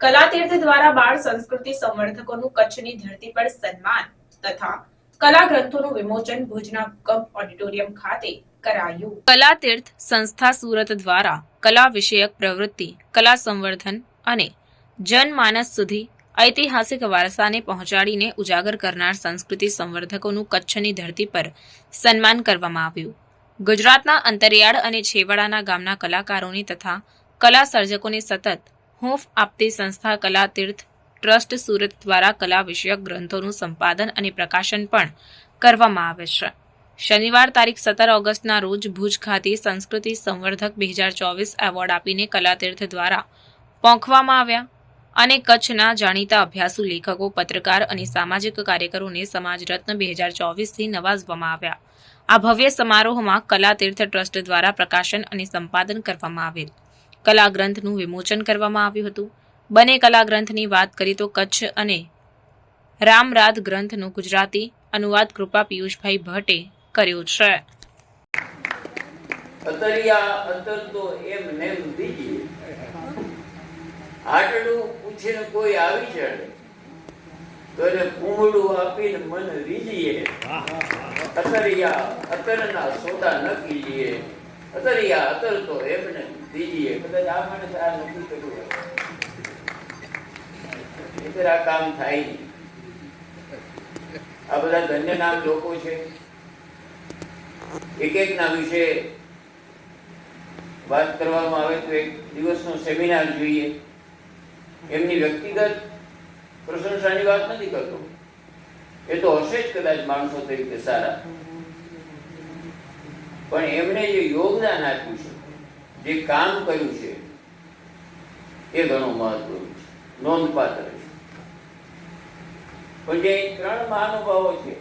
કલાતીર્થ દ્વારા બાળ સંસ્કૃતિ સંવર્ધકોનું કચ્છની ધરતી પર સન્માન તથા કલા ગ્રંથોનું વિમોચન ભુજના કપ ઓડિટોરિયમ ખાતે કરાયું. કલાતીર્થ સંસ્થા સુરત દ્વારા કલા વિષયક પ્રવૃત્તિ, કલા સંવર્ધન અને જનમાનસ સુધી ઐતિહાસિક વારસાને પહોંચાડીને ઉજાગર કરનાર સંસ્કૃતિ સંવર્ધકોનું કચ્છની ધરતી પર સન્માન કરવામાં આવ્યું. ગુજરાતના અંતરિયાળ અને છેવાડાના ગામના કલાકારોની તથા કલા સર્જકોને સતત હૂંફ આપતી સંસ્થા કલાતીર્થ ટ્રસ્ટ સુરત દ્વારા કલા વિષયક ગ્રંથોનું સંપાદન અને પ્રકાશન પણ કરવામાં આવે છે. શનિવાર તારીખ 17 ઓગસ્ટના રોજ ભુજ ખાતે સંસ્કૃતિ સંવર્ધક 2024 એવોર્ડ આપીને કલાતીર્થ દ્વારા પોંખવામાં આવ્યા અને કચ્છના જાણીતા અભ્યાસુ લેખકો, પત્રકાર અને સામાજિક કાર્યકરોને સમાજ રત્ન 2024થી નવાજવામાં આવ્યા. આ ભવ્ય સમારોહમાં કલાતીર્થ ટ્રસ્ટ દ્વારા પ્રકાશન અને સંપાદન કરવામાં આવેલ કલા ગ્રંથનું વિમોચન કરવામાં આવ્યું હતું. બંને કલા ગ્રંથની વાત કરી તો કચ્છ અને રામરાદ ગ્રંથનું ગુજરાતી અનુવાદ કૃપા પિયુષભાઈ ભટ્ટે કર્યો છે. અતરિયા અતર તો એમ નેમ દીજીએ, આટલું પૂછીને કોઈ આવી ચડે તો એને કુમળું આપીને મન રીજીએ. અતરિયા અતરના સોદા ન કીજીએ, અતરિયા અતર તો એમને દીજીએ. કદાચ આ માણસ આ નથી કર્યું એટલે આ કામ થાય નહીં. આ બધા ધન્ય નામ લોકો છે. એક એક ના વિશે વાત કરવામાં આવે તો એક દિવસનો સેમિનાર જોઈએ. એમની વ્યક્તિગત પ્રશંસાની વાત નથી કરતો, એ તો હશે જ કદાચ માણસો તરીકે સારા, પણ એમણે જે યોગદાન આપ્યું છે, જે કામ કર્યું છે, એ ઘણું મહત્વનું છે, નોંધપાત્ર છે. પણ જે 3 મહાનુભાવો છે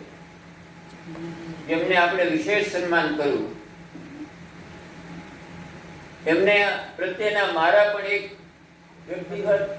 જેમને આપણે વિશેષ સન્માન કર્યું, એમને પ્રત્યેના મારા પણ એક વ્યક્તિગત